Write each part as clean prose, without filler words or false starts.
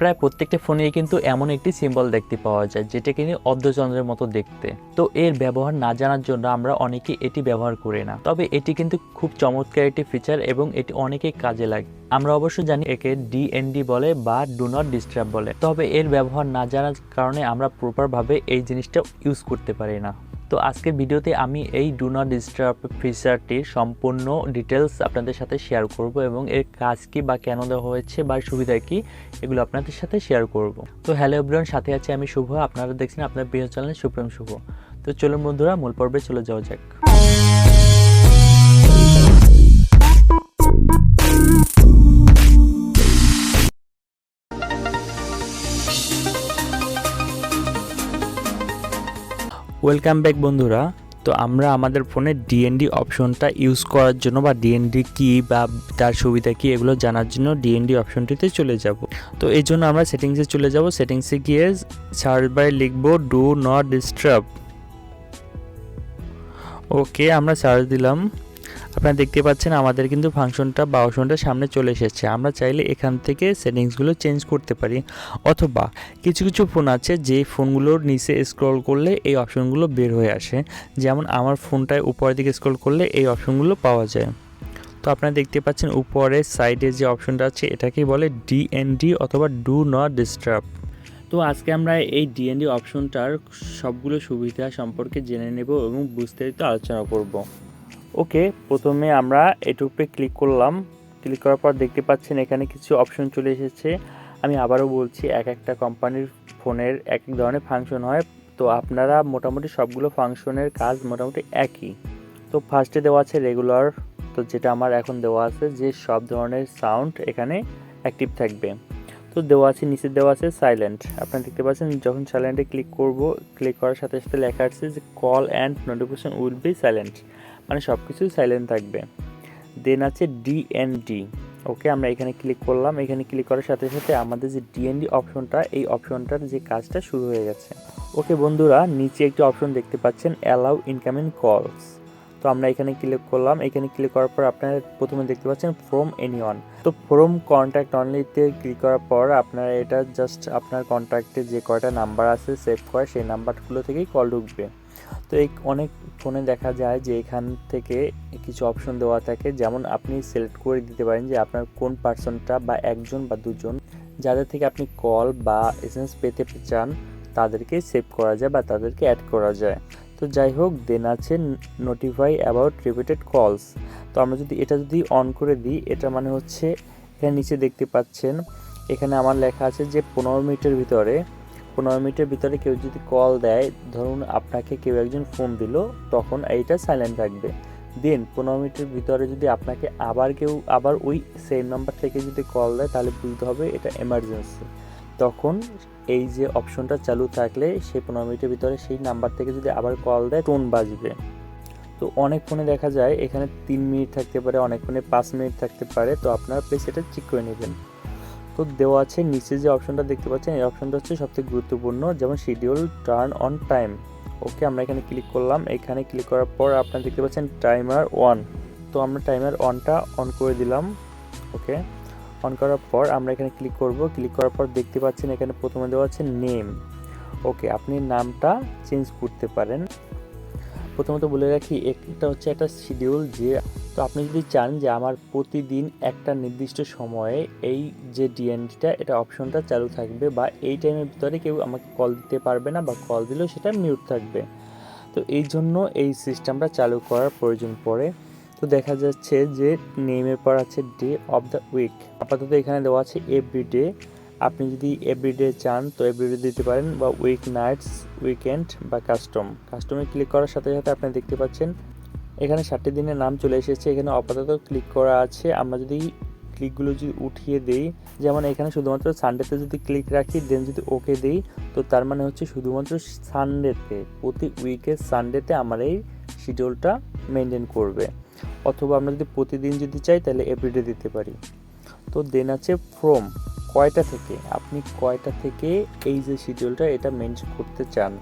প্রায় প্রত্যেকটা ফোনেই কিন্তু এমন একটি সিম্বল দেখতে পাওয়া যায় যেটা কিন্তু অর্ধচন্দ্রের মতো দেখতে। তো এর ব্যবহার না জানার জন্য আমরা অনেকে এটি ব্যবহার করি না, তবে এটি কিন্তু খুব চমৎকার একটি ফিচার এবং এটি অনেকেই কাজে লাগে। আমরা অবশ্য জানি একে ডিএনডি বলে বা ডু নট ডিস্টার্ব বলে, তবে এর ব্যবহার না জানার কারণে আমরা প্রপারভাবে এই জিনিসটা ইউজ করতে পারি না। তো আজকের ভিডিওতে আমি এই ডু নট ডিস্টার্ব ফিচারটির সম্পূর্ণ ডিটেলস আপনাদের সাথে শেয়ার করব এবং এর কাজ কি বা কেন দেওয়া হয়েছে বা সুবিধা কি, এগুলো আপনাদের সাথে শেয়ার করব। তো হ্যালো এভরিওয়ান, সাথে আছে আমি শুভ। আপনারা দেখছেন আপনার প্রিয় চ্যানেল সুপ্রিম শুভ। তো চলুন বন্ধুরা, মূল পর্বে চলে যাওয়া যাক। ওয়েলকাম ব্যাক বন্ধুরা। তো আমরা আমাদের ফোনে ডিএনডি অপশনটা ইউজ করার জন্য বা ডিএনডি কি বা তার সুবিধা কি এগুলো জানার জন্য ডিএনডি অপশনটিতে চলে যাব। তো এই জন্য আমরা সেটিংসে চলে যাব। সেটিংসে গিয়ে সার্চ বারে লিখব ডু নট ডিস্টার্ব। ওকে, আমরা সার্চ দিলাম। আপনারা দেখতে পাচ্ছেন আমাদের কিন্তু ফাংশনটা বা অপশনটা সামনে চলে এসেছে। আমরা চাইলে এখান থেকে সেটিংসগুলো চেঞ্জ করতে পারি, অথবা কিছু কিছু ফোন আছে যে ফোনগুলোর নিচে স্ক্রল করলে এই অপশনগুলো বের হয়ে আসে। যেমন আমার ফোনটায় উপরের দিকে স্ক্রল করলে এই অপশনগুলো পাওয়া যায়। তো আপনারা দেখতে পাচ্ছেন উপরের সাইডে যে অপশনটা আছে এটাকেই বলে ডিএনডি অথবা ডু নট ডিস্টার্ব। তো আজকে আমরা এই ডিএনডি অপশনটার সবগুলো সুবিধা সম্পর্কে জেনে নেব এবং বিস্তারিত আলোচনা করব। ওকে, প্রথমে আমরা এটুপে ক্লিক করলাম। ক্লিক করার পর দেখতে পাচ্ছেন এখানে কিছু অপশন চলে এসেছে। আমি আবারও বলছি, এক একটা কোম্পানির ফোনের এক এক ধরনের ফাংশন হয়। তো আপনারা মোটামুটি সবগুলো ফাংশনের কাজ মোটামুটি একই। তো ফার্স্টে দেওয়া আছে রেগুলার, তো যেটা আমার এখন দেওয়া আছে যে সব ধরনের সাউন্ড এখানে অ্যাক্টিভ থাকবে। তো দেওয়া আছে, নিচে দেওয়া আছে সাইলেন্ট। আপনারা দেখতে পাচ্ছেন যখন সাইলেন্টে ক্লিক করব, ক্লিক করার সাথে সাথে লেখা আছে যে call and notification will be silent, মানে সব কিছুই সাইলেন্ট থাকবে। দেন আছে ডিএনডি। ওকে, আমরা এখানে ক্লিক করলাম। এখানে ক্লিক করার সাথে সাথে আমাদের যে ডিএনডি অপশনটা, এই অপশনটার যে কাজটা শুরু হয়ে গেছে। ওকে বন্ধুরা, নিচে একটি অপশন দেখতে পাচ্ছেন অ্যালাউ ইনকামিং কলস। তো আমরা এখানে ক্লিক করলাম। এখানে ক্লিক করার পর আপনারা প্রথমে দেখতে পাচ্ছেন ফ্রম এনিওয়ান। তো ফ্রম কন্ট্যাক্ট অনলিতে ক্লিক করার পর আপনারা এটা জাস্ট আপনার কন্ট্যাক্টে যে কয়টা নাম্বার আছে সেভ করা, সেই নাম্বারগুলো থেকেই কল ঢুকবে। তো এই অনেক ফোনে দেখা যায় যে এখান থেকে কিছু অপশন দেওয়া থাকে, যেমন আপনি সিলেক্ট করে দিতে পারেন যে আপনার কোন পার্সনটা বা একজন বা দুজন যাদের থেকে আপনি কল বা এসএমএস পেতে চান তাদেরকে সেভ করা যায় বা তাদেরকে অ্যাড করা যায়। তো যাই হোক, দেন আছে নোটিফাই অ্যাবাউট রিপিটেড কলস। তো আমরা যদি এটা অন করে দিই, এটা মানে হচ্ছে এখানে নিচে দেখতে পাচ্ছেন এখানে আমার লেখা আছে যে 15 মিনিটের ভিতরে কেউ যদি কল দেয়, ধরুন আপনাকে কেউ একজন ফোন দিল, তখন এইটা সাইলেন্ট থাকবে। দেন 15 মিনিটের ভিতরে যদি আপনাকে আবার ওই সেম নাম্বার থেকে যদি কল দেয়, তাহলে বুঝতে হবে এটা এমার্জেন্সি। তখন এই যে অপশনটা চালু থাকলে সেই 15 মিনিটের ভিতরে সেই নাম্বার থেকে যদি আবার কল দেয়, টোন বাজবে। তো অনেক ফোনে দেখা যায় এখানে 3 মিনিট থাকতে পারে, অনেক ফোনে 5 মিনিট থাকতে পারে। তো আপনারা প্লিজ এটা চেক করে নেবেন। তো দেওয়া আছে নিচে যে অপশনটা দেখতে পাচ্ছেন, এই অপশনটা হচ্ছে সবথেকে গুরুত্বপূর্ণ, যেমন শিডিউল টার্ন অন টাইম। ওকে, আমরা এখানে ক্লিক করলাম। এখানে ক্লিক করার পর আপনারা দেখতে পাচ্ছেন টাইমার অন। তো আমরা টাইমার অনটা অন করে দিলাম। ওকে, অন করার পর আমরা এখানে ক্লিক করব। ক্লিক করার পর দেখতে পাচ্ছেন এখানে প্রথমে দেওয়া আছে নেম। ওকে, আপনি নামটা চেঞ্জ করতে পারেন। প্রথমত বলে রাখি, একটা হচ্ছে একটা শিডিউল, যে তো আপনি যদি চান যে আমার প্রতিদিন একটা নির্দিষ্ট সময়ে এই যে ডিএনডিটা এটা অপশনটা চালু থাকবে বা এই টাইমের ভিতরে কেউ আমাকে কল দিতে পারবে না বা কল দিলেও সেটা মিউট থাকবে, তো এই জন্য এই সিস্টেমটা চালু করার প্রয়োজন পড়ে। তো দেখা যাচ্ছে যে নেমের পর আছে ডে অফ দ্য উইক। আপাতত এখানে দেওয়া আছে এভরিডে। আপনি যদি এভরিডে চান তো এভরিডে দিতে পারেন, বা উইক নাইটস, উইকেন্ড বা কাস্টমে ক্লিক করার সাথে সাথে আপনি দেখতে পাচ্ছেন এখানে 7টি দিনের নাম চলে এসেছে। এখানে আপাতত ক্লিক করা আছে। আমরা যদি ক্লিকগুলো যদি উঠিয়ে দিই, যেমন এখানে শুধুমাত্র সানডেতে যদি ক্লিক রাখি, দেন যদি ওকে দিই, তো তার মানে হচ্ছে শুধুমাত্র সানডেতে, প্রতি উইকের সানডেতে আমার এই শিডিউলটা মেনটেন করবে। অথবা আমরা যদি প্রতিদিন যদি চাই তাহলে এভরিডে দিতে পারি। তো দেন আছে ফ্রম, কয়টা থেকে, আপনি কয়টা থেকে এই যে শিডিউলটা এটা মেনটেন করতে চান।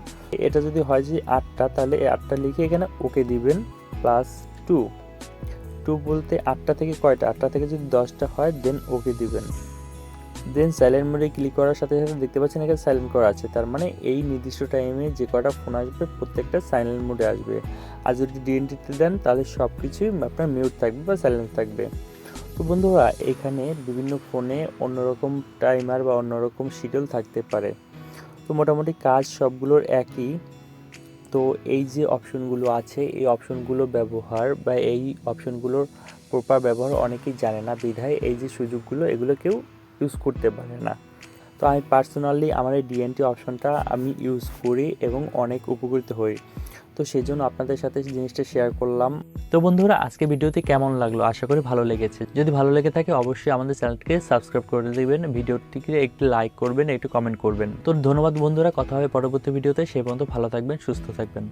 এটা যদি হয় যে 8টা, তাহলে 8টা লিখে এখানে ওকে দিবেন, প্লাস 2 বলতে 8টা থেকে কয়টা, 8টা থেকে যদি 10টা হয় দেন ওকে দিবেন। দেন সাইলেন্ট মোডে ক্লিক করার সাথে সাথে দেখতে পাচ্ছেন এখানে সাইলেন্ট করা আছে, তার মানে এই নির্দিষ্ট টাইমে যে কটা ফোন আসবে প্রত্যেকটা সাইলেন্ট মোডে আসবে। আর যদি ডিএনটিতে দেন তাহলে সব কিছুই আপনার মিউট থাকবে বা সাইলেন্ট থাকবে। তো বন্ধুরা এখানে বিভিন্ন ফোনে অন্যরকম টাইমার বা অন্যরকম শিডিউল থাকতে পারে, তো মোটামুটি কাজ সবগুলোর একই। তো এই যে অপশনগুলো আছে এই অপশনগুলো ব্যবহার বা এই অপশনগুলোর প্রপার ব্যবহার অনেকেই জানে না, বিধায় এই যে সুযোগগুলো এগুলো কেউ ইউজ করতে পারে না। তো আমি পার্সোনালি আমার এই ডিএনটি অপশনটা আমি ইউজ করি এবং অনেক উপকৃত হই, তো সেই জন্য আপনাদের সাথে জিনিসটা শেয়ার করলাম। তো বন্ধুরা আজকে ভিডিওতে কেমন লাগলো, আশা করি ভালো লেগেছে। যদি ভালো লেগে থাকে অবশ্যই আমাদের চ্যানেলটিকে সাবস্ক্রাইব করে দেবেন, ভিডিওটিকে একটু লাইক করবেন, একটু কমেন্ট করবেন। তো ধন্যবাদ বন্ধুরা, কথা হবে পরবর্তী ভিডিওতে। সেই পর্যন্ত ভালো থাকবেন, সুস্থ থাকবেন।